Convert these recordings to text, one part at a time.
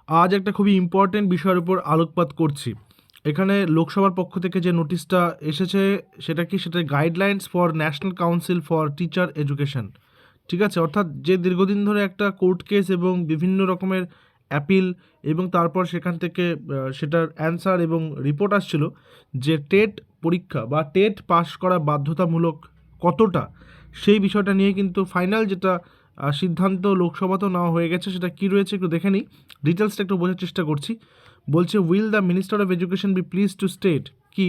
আজ একটা খুবই ইম্পর্টেন্ট বিষয়ের উপর আলোকপাত করছি। এখানে লোকসভার পক্ষ থেকে যে নোটিশটা এসেছে সেটা কি, সেটা guidelines for national council for teacher education. ঠিক আছে, অর্থাৎ যে দীর্ঘদিন ধরে একটা কোর্ট কেস এবং বিভিন্ন রকমের অ্যাপিল এবং তারপর সেখান থেকে সেটার অ্যান্সার এবং রিপোর্ট আসছিল যে টেট পরীক্ষা বা টেট পাস করা বাধ্যতামূলক কতটা, সেই বিষয়টা নিয়ে কিন্তু ফাইনাল যেটা সিদ্ধান্ত লোকসভাতেও নেওয়া হয়ে গেছে। সেটা কী রয়েছে একটু দেখে নিই, ডিটেলসটা একটু বোঝার চেষ্টা করছি। বলছে, will the minister of education be pleased to state কি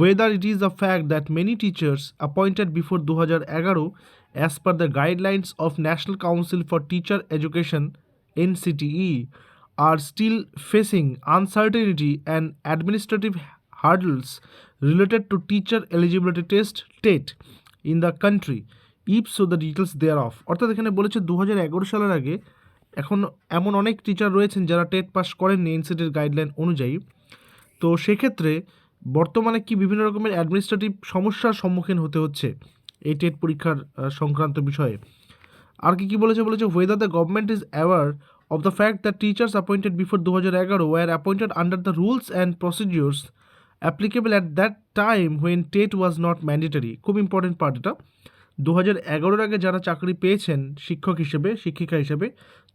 whether it is a fact that many teachers appointed before 2011 as per the guidelines of National Council for Teacher Education NCTE are still facing uncertainty and administrative hurdles related to teacher eligibility test TET in the country, if so the details thereof। অর্থাৎ এখানে বলেছে 2011 সালের আগে এখন এমন অনেক teacher রয়েছেন যারা টেট পাস করেননি এনসিটির গাইডলাইন অনুযায়ী। তো সেক্ষেত্রে বর্তমানে কি বিভিন্ন রকমের অ্যাডমিনিস্ট্রেটিভ সমস্যার সম্মুখীন হতে হচ্ছে এই টেট পরীক্ষার সংক্রান্ত বিষয়ে। আর কি বলেছে, whether the government is aware of the fact that teachers appointed before 2011 were appointed under the rules and procedures applicable at that time when TET was not mandatory। খুব ইম্পর্টেন্ট পার্ট এটা। 2011-র আগে যারা চাকরি পেয়েছেন শিক্ষক হিসেবে, শিক্ষিকা হিসেবে,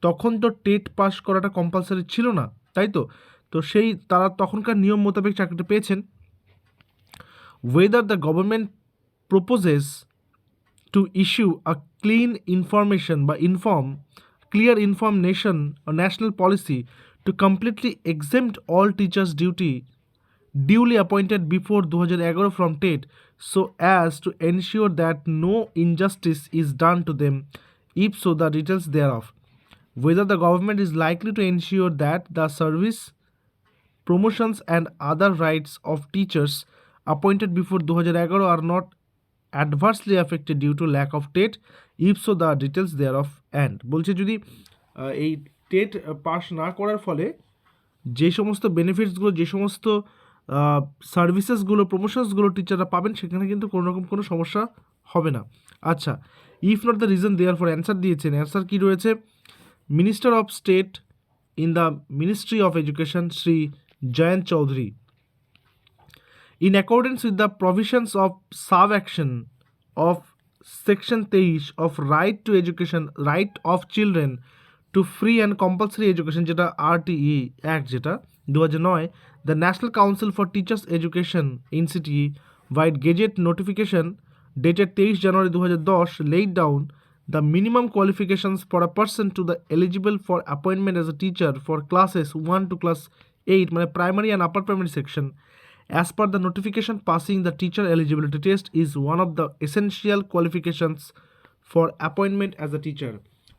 তখন তো টেট পাস করাটা কম্পালসারি ছিল না, তাই তো। তো সেই তারা তখনকার নিয়ম মোতাবেক চাকরিটা পেয়েছেন। whether the government proposes to issue a clear information or national policy to completely exempt all teachers duly appointed before 2011 from TET so as to ensure that no injustice is done to them, if so the details thereof। whether the government is likely to ensure that the service, promotions and other rights of teachers appointed before 2011 are not adversely affected due to lack of TET, if so the details thereof। and বলছে যদি এই TET pass না করার ফলে যে সমস্ত বেনিফিটসগুলো, যে সমস্ত সার্ভিসেসগুলো, প্রমোশনসগুলো টিচাররা পাবেন সেখানে কিন্তু কোনো রকম কোনো সমস্যা হবে না। আচ্ছা, if not the reason there for answer দিয়েছেন। অ্যান্সার কী রয়েছে, minister of state in the Ministry of Education Sri Jayant Chaudhary, in accordance with the provisions of sub-action of section 23 of right to education, right of children to free and compulsory education যেটা RTE Act যেটা 2009, the National Council for Teachers Education NCTE by Gazette notification dated 23 January 2010 laid down the minimum qualifications for a person to the eligible for appointment as a teacher for classes 1 to class 8 মানে primary and upper primary section। as per the notification, passing the teacher eligibility test is one of the essential qualifications for appointment as a teacher।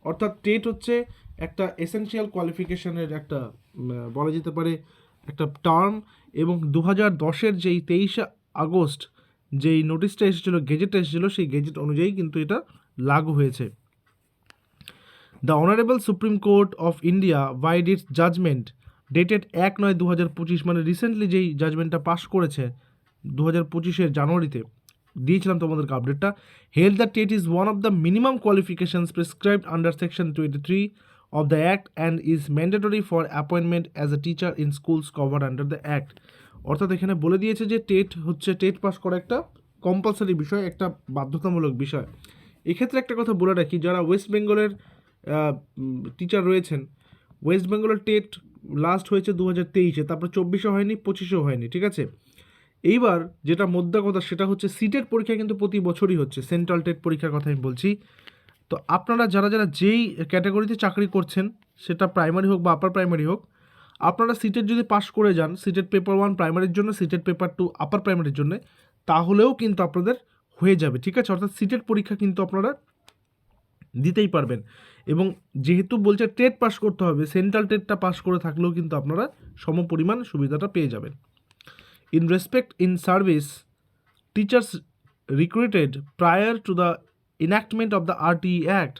অর্থাৎ TET হচ্ছে একটা essential কোয়ালিফিকেশনের একটা বলা যেতে পারে একটা term, এবং 2010-এর যেই 23 আগস্ট যেই নোটিশটা এসেছিলো, গেজেটটা এসেছিলো, সেই গেজেট অনুযায়ী কিন্তু এটা লাগু হয়েছে। The honourable Supreme Court of India vide its judgment dated 1/9/2025, মানে রিসেন্টলি যেই জাজমেন্টটা পাস করেছে 2025-এর জানুয়ারিতে, দিয়েছিলাম তোমাদেরকে আপডেটটা, held the TET is one of the minimum qualifications prescribed under section 23 of the Act and is mandatory for appointment as a teacher in schools covered under the Act। অর্থাৎ এখানে বলে দিয়েছে যে টেট পাস করা একটা compulsory বিষয়, একটা বাধ্যতামূলক বিষয়। এক্ষেত্রে একটা কথা বলে রাখি, যারা ওয়েস্ট বেঙ্গলের টিচার রয়েছেন, ওয়েস্ট বেঙ্গলের টেট লাস্ট হয়েছে 2023-এ, তারপর 24-এ হয়নি, 25-এও হয়নি, ঠিক আছে। এইবার যেটা মোদ্দা কথা সেটা হচ্ছে সিটেট পরীক্ষা কিন্তু প্রতি বছরই হচ্ছে, সেন্ট্রাল টেট পরীক্ষার কথা আমি বলছি। তো আপনারা যারা যেই ক্যাটাগরিতে চাকরি করছেন, সেটা প্রাইমারি হোক বা আপার প্রাইমারি হোক, আপনারা সিটেট যদি পাস করে যান, সিটেট পেপার 1 প্রাইমারির জন্য, সিটেট পেপার 2 আপার প্রাইমারির জন্য, তাহলেও কিন্তু আপনাদের হয়ে যাবে, ঠিক আছে। অর্থাৎ সিটেট পরীক্ষা কিন্তু আপনারা দিতেই পারবেন। এবং যেহেতু বলছে টেট পাস করতে হবে, সেন্ট্রাল টেটটা পাস করে থাকলেও কিন্তু আপনারা সমপরিমাণ সুবিধাটা পেয়ে যাবেন। In respect in service, teachers recruited prior to the enactment of the RTE Act,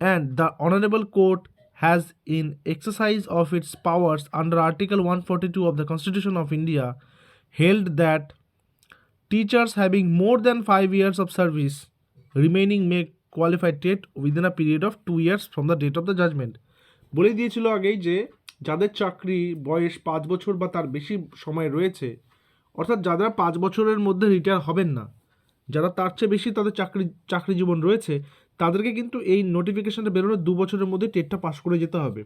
and the Honorable Court has, in exercise of its powers under Article 142 of the Constitution of India, held that teachers having more than 5 years of service remaining may qualify TET within a period of 2 years from the date of the judgment। বলে দিয়েছিল আগেই যে যাদের চাকরি বয়স 5 বছর বা তার বেশি সময় রয়েছে, অর্থাৎ যারা 5 বছরের মধ্যে রিটায়ার হবেন না, যারা তার চেয়ে বেশি তাদের চাকরি জীবন রয়েছে, তাদেরকে কিন্তু এই নোটিফিকেশনটা বেরোনোর 2 বছরের মধ্যে টেটটা পাস করে যেতে হবে।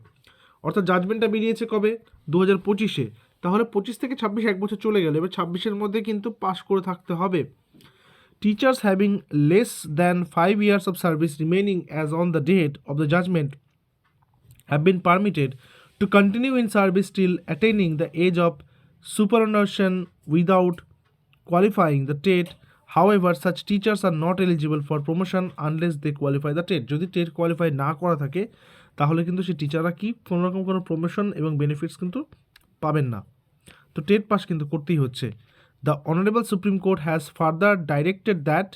অর্থাৎ জাজমেন্টটা বেরিয়েছে কবে? 2025-এ। তাহলে 25 থেকে 26 এক বছর চলে গেল, এবার 26-এর মধ্যে কিন্তু পাস করে থাকতে হবে। Teachers having less than 5 years of service remaining as on the date of the judgment have been permitted to continue in service till attaining the age of superannuation without qualifying the TET. However, such teachers are not eligible for promotion unless they qualify the TET. যদি TET qualify না করা থাকে তাহলে কিন্তু সেই টিচাররা কি কোনো রকম কোনো প্রমোশন এবং বেনিফিটস কিন্তু পাবেন না। তো টেট পাস কিন্তু করতেই হচ্ছে। The honourable Supreme court has further directed that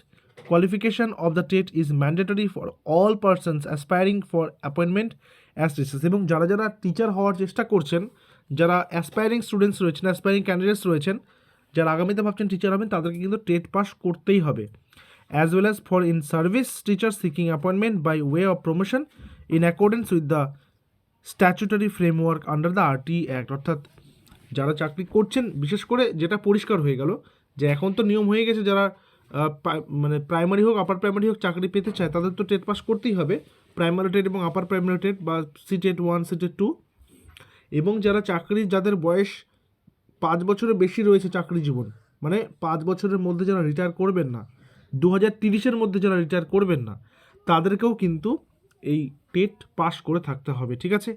qualification of the TET is mandatory for all persons aspiring for appointment as teachers। এবং যারা যারা টিচার হওয়ার চেষ্টা করছেন, যারা অ্যাসপায়ারিং স্টুডেন্টস রয়েছেন, অ্যাসপায়ারিং ক্যান্ডিডেটস রয়েছেন, যারা আগামীতে ভাবছেন টিচার হবেন, তাদেরকে কিন্তু টেট পাস করতেই হবে। As well as for in service teacher seeking appointment by way of promotion in accordance with the statutory framework under the RT act. অর্থাৎ যারা চাকরি করছেন, বিশেষ করে যেটা পরিষ্কার হয়ে গেল যে এখন তো নিয়ম হয়ে গেছে, যারা মানে প্রাইমারি হোক আপার প্রাইমারি হোক চাকরি পেতে চায় তাদের তো টেট পাস করতেই হবে, প্রাইমারি টেট এবং আপার প্রাইমারি টেট বা সিটেট 1 সিটেট 2। এবং যারা চাকরি, যাদের বয়স 5 বছরের বেশি রয়েছে চাকরি জীবন, মানে 5 বছরের মধ্যে যারা রিটায়ার করবেন না, 2030-এর মধ্যে যারা রিটায়ার করবেন না, তাদেরকেও কিন্তু এই টেট পাস করে থাকতে হবে। ঠিক আছে,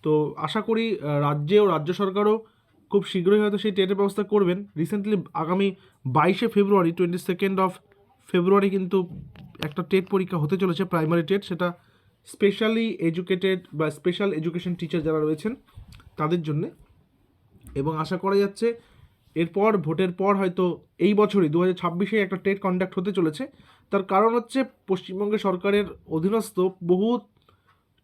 তো আশা করি রাজ্য সরকারও খুব শীঘ্রই হয়তো সেই টেটের ব্যবস্থা করবেন। রিসেন্টলি আগামী 22শে ফেব্রুয়ারি 22nd অফ ফেব্রুয়ারি কিন্তু একটা টেট পরীক্ষা হতে চলেছে, প্রাইমারি টেট। সেটা স্পেশালি এডুকেটেড বা স্পেশাল এডুকেশন টিচার যারা রয়েছেন তাদের জন্যে। এবং আশা করা যাচ্ছে এরপর ভোটের পর হয়তো এই বছরই 2026-এ একটা টেট কন্ডাক্ট হতে চলেছে। তার কারণ হচ্ছে পশ্চিমবঙ্গ সরকারের অধীনস্থ বহু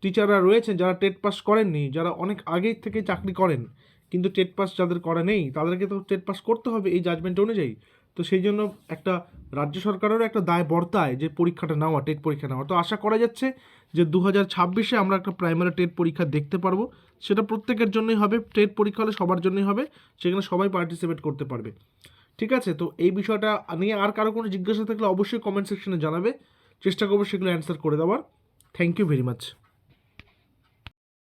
টিচাররা রয়েছেন যারা টেট পাস করেননি, যারা অনেক আগেই থেকে চাকরি করেন, কিন্তু টেট পাস যাদের করা নেই তাদেরকে তো টেট পাস করতে হবে এই জাজমেন্ট অনুযায়ী। তো সেই জন্য একটা রাজ্য সরকারেরও একটা দায় বর্তায় যে পরীক্ষাটা নেওয়া, টেট পরীক্ষা নেওয়া। তো আশা করা যাচ্ছে যে 2026-এ আমরা একটা প্রাইমারি টেট পরীক্ষা দেখতে পারবো। সেটা প্রত্যেকের জন্যই হবে, টেট পরীক্ষা হলে সবার জন্যই হবে, সেখানে সবাই পার্টিসিপেট করতে পারবে। ঠিক আছে, তো এই বিষয়টা নিয়ে আর কারো কোনো জিজ্ঞাসা থাকলে অবশ্যই কমেন্ট সেকশনে জানাবে, চেষ্টা করবো সেগুলো অ্যান্সার করে দেওয়ার। Thank you very much.